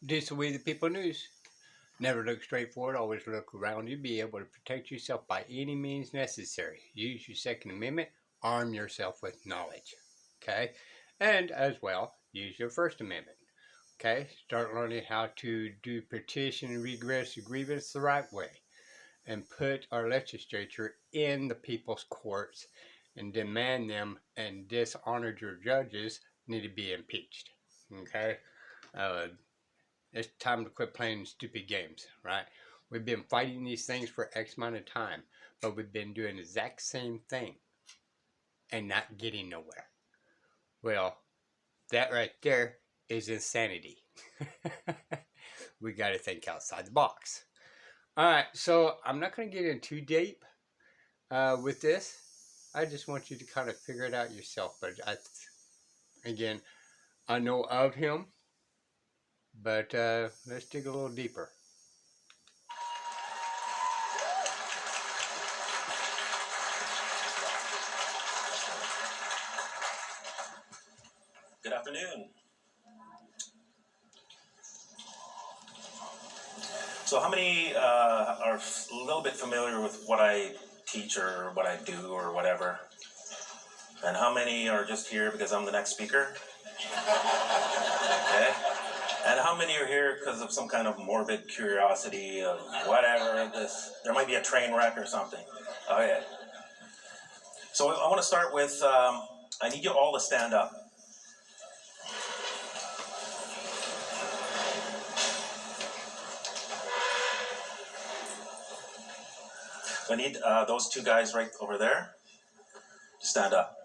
This is the way the people news. Never look straight forward, always look around you. Be able to protect yourself by any means necessary. Use your Second Amendment. Arm yourself with knowledge. Okay? And as well, use your First Amendment. Okay? Start learning how to do petition and regress your grievance the right way. And put our legislature in the people's courts and demand them and dishonored your judges need to be impeached. Okay? Uh, it's time to quit playing stupid games, right? We've been fighting these things for X amount of time, but we've been doing the exact same thing and not getting nowhere. Well, that right there is insanity. We got to think outside the box. All right, so I'm not going to get in too deep with this. I just want you to kind of figure it out yourself. But again, I know of him, but let's dig a little deeper. Good afternoon. So how many are a little bit familiar with what I teach or what I do or whatever? And how many are just here because I'm the next speaker? Okay. And how many are here because of some kind of morbid curiosity of whatever there might be a train wreck or something? Okay. So I want to start with, I need you all to stand up. I need those two guys right over there to stand up.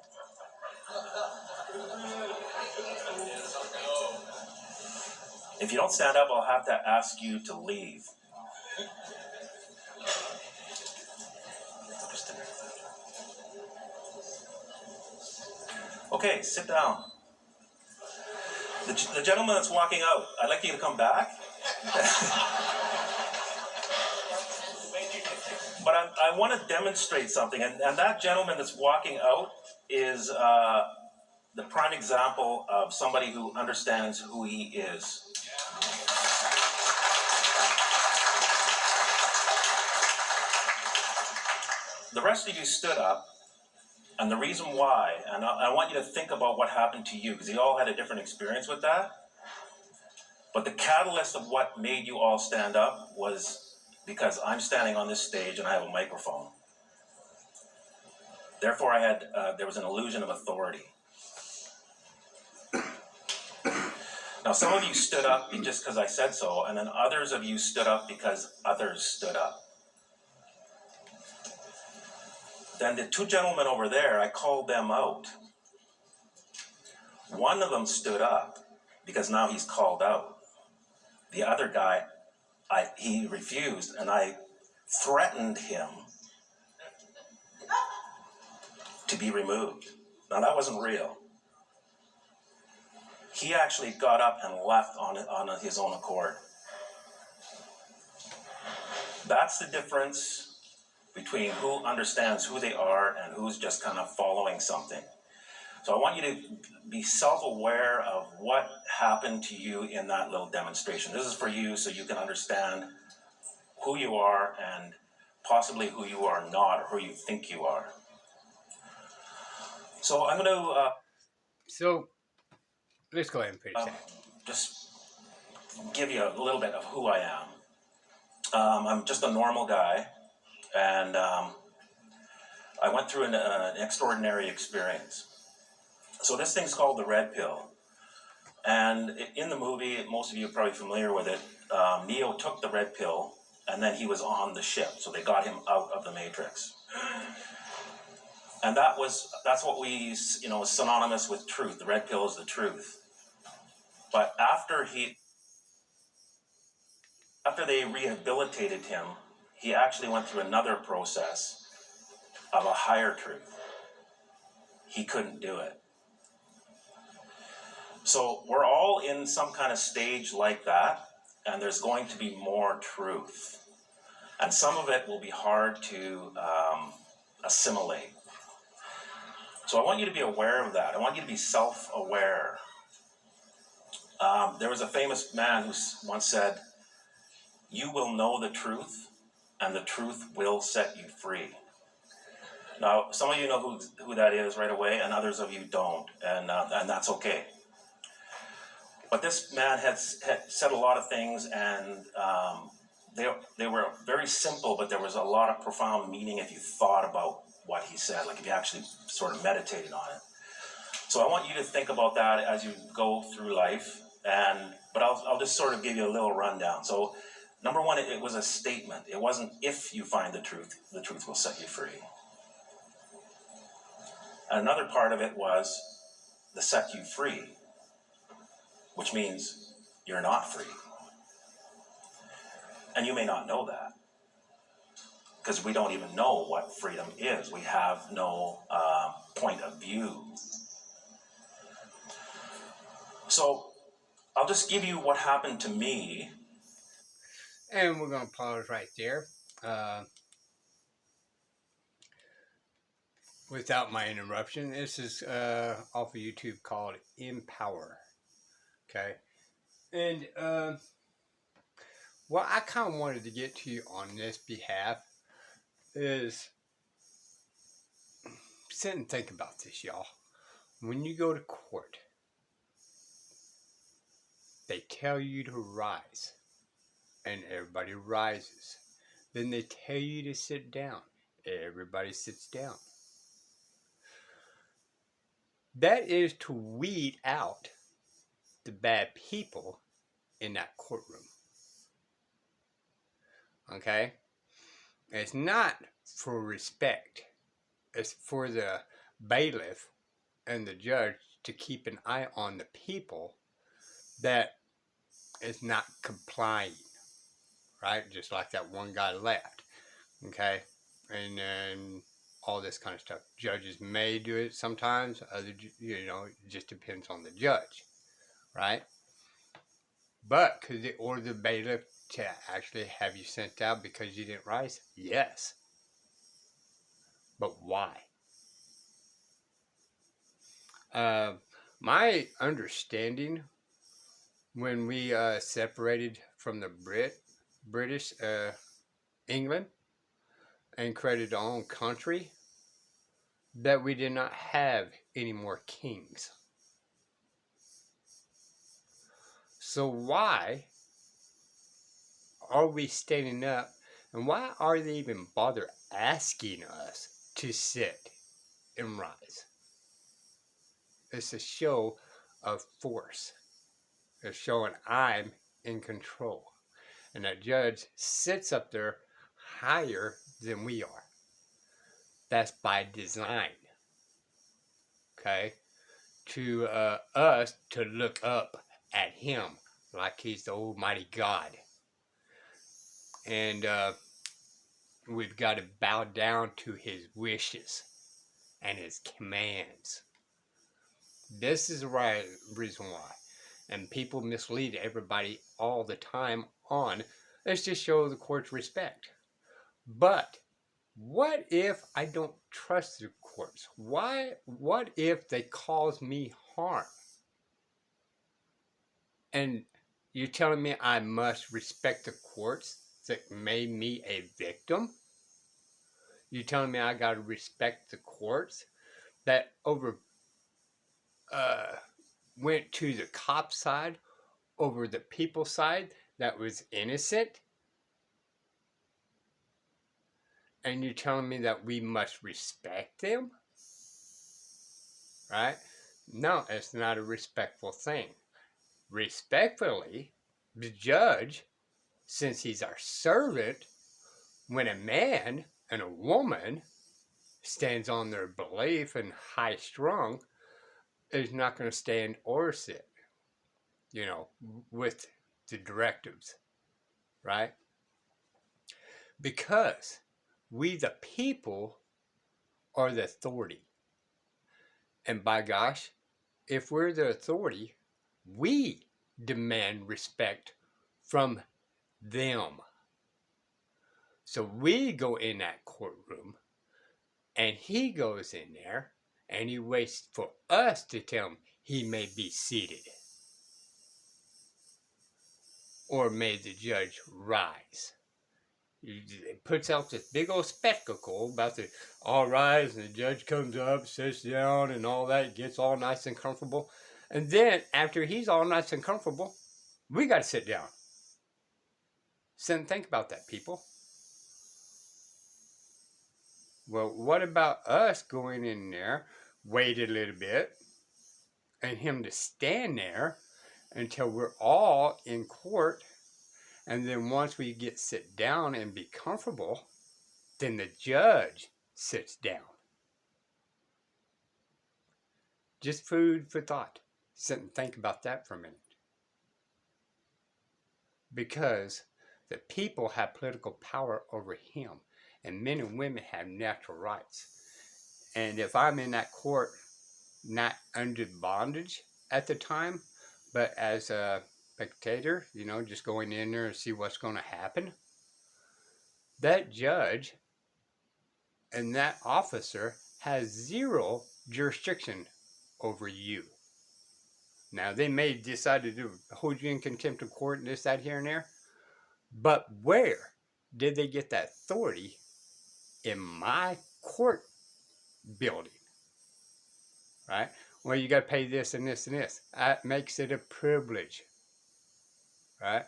If you don't stand up, I'll have to ask you to leave. Okay, sit down. The gentleman that's walking out, I'd like you to come back. But I want to demonstrate something, and that gentleman that's walking out is the prime example of somebody who understands who he is. The rest of you stood up, and the reason why, and I want you to think about what happened to you, because you all had a different experience with that. But the catalyst of what made you all stand up was because I'm standing on this stage and I have a microphone. Therefore, there was an illusion of authority. Now, some of you stood up just because I said so, and then others of you stood up because others stood up. Then the two gentlemen over there, I called them out. One of them stood up because now he's called out. The other guy, he refused, and I threatened him to be removed. Now, that wasn't real. He actually got up and left on his own accord. That's the difference between who understands who they are and who's just kind of following something. So I want you to be self-aware of what happened to you in that little demonstration. This is for you so you can understand who you are and possibly who you are not, or who you think you are. So I'm going to... So let's go ahead and finish that. Just give you a little bit of who I am. I'm just a normal guy, and I went through an extraordinary experience. So this thing's called the red pill. And in the movie, most of you are probably familiar with it, Neo took the red pill, and then he was on the ship. So they got him out of the Matrix. And that's what we, is synonymous with truth. The red pill is the truth. But after they rehabilitated him, he actually went through another process of a higher truth. He couldn't do it. So we're all in some kind of stage like that, and there's going to be more truth. And some of it will be hard to assimilate. So I want you to be aware of that. I want you to be self-aware. There was a famous man who once said, "You will know the truth, and the truth will set you free." Now, some of you know who that is right away, and others of you don't, and that's okay. But this man had said a lot of things, and they were very simple, but there was a lot of profound meaning if you thought about what he said, like if you actually sort of meditated on it. So I want you to think about that as you go through life, but I'll just sort of give you a little rundown. So, number one, it was a statement. It wasn't if you find the truth will set you free. And another part of it was the set you free, which means you're not free. And you may not know that, because we don't even know what freedom is. We have no point of view. So I'll just give you what happened to me. And we're going to pause right there. Without my interruption, this is off of YouTube called Empower. Okay. And what I kind of wanted to get to you on this behalf is sit and think about this, y'all. When you go to court, they tell you to rise, and everybody rises. Then they tell you to sit down. Everybody sits down. That is to weed out the bad people in that courtroom. Okay? It's not for respect. It's for the bailiff and the judge to keep an eye on the people that is not complying. Right? Just like that one guy left. Okay? And then all this kind of stuff. Judges may do it sometimes. It just depends on the judge. Right? But could they order the bailiff to actually have you sent out because you didn't rise? Yes. But why? My understanding when we separated from the British England and created our own country, that we did not have any more kings. So why are we standing up, and why are they even bother asking us to sit and rise? It's a show of force. It's showing I'm in control. And that judge sits up there higher than we are. That's by design. Okay? To us to look up at him like he's the almighty God. And we've got to bow down to his wishes and his commands. This is the right reason why. And people mislead everybody all the time on, let's just show the court's respect. But what if I don't trust the courts? What if they cause me harm? And you're telling me I must respect the courts that made me a victim? You're telling me I got to respect the courts that went to the cop side over the people side that was innocent? And you're telling me that we must respect them? Right? No, it's not a respectful thing. Respectfully, the judge, since he's our servant, when a man and a woman stands on their belief and high strung, is not going to stand or sit, with the directives, right? Because we, the people, are the authority. And by gosh, if we're the authority, we demand respect from them. So we go in that courtroom, and he goes in there, and he waits for us to tell him he may be seated. or may the judge rise. It puts out this big old spectacle about the all rise, and the judge comes up, sits down, and all that, gets all nice and comfortable. And then after he's all nice and comfortable, we got to sit down. Sit and think about that, people. Well, what about us going in there, wait a little bit, and him to stand there until we're all in court, and then once we get sit down and be comfortable, then the judge sits down. Just food for thought. Sit and think about that for a minute. Because the people have political power over him, and men and women have natural rights. And if I'm in that court, not under bondage at the time, but as a spectator, just going in there and see what's going to happen, that judge and that officer has zero jurisdiction over you. Now, they may decide to hold you in contempt of court and this, that, here, and there, but where did they get that authority in my court building? Right? Well, you got to pay this and this and this. That makes it a privilege. Right?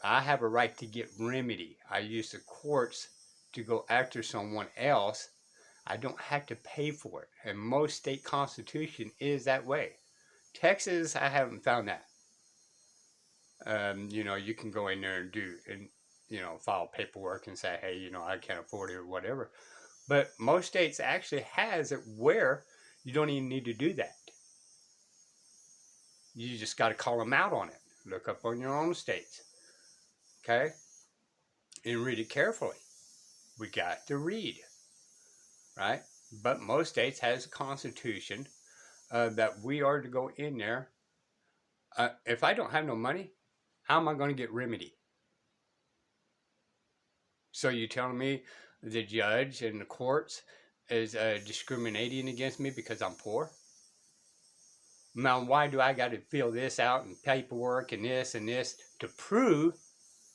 I have a right to get remedy. I use the courts to go after someone else. I don't have to pay for it. And most state constitution is that way. Texas, I haven't found that. You can go in there and file paperwork and say, hey, I can't afford it or whatever. But most states actually has it where you don't even need to do that. You just got to call them out on it. Look up on your own states. Okay? And read it carefully. We got to read. Right? But most states has a constitution that we are to go in there. If I don't have no money, how am I going to get remedy? So you telling me the judge and the courts is discriminating against me because I'm poor? Now, why do I got to fill this out and paperwork and this to prove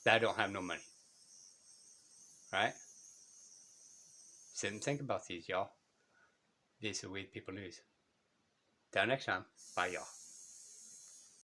that I don't have no money? Right? Sit and think about these, y'all. This is We the People News. Till next time. Bye, y'all.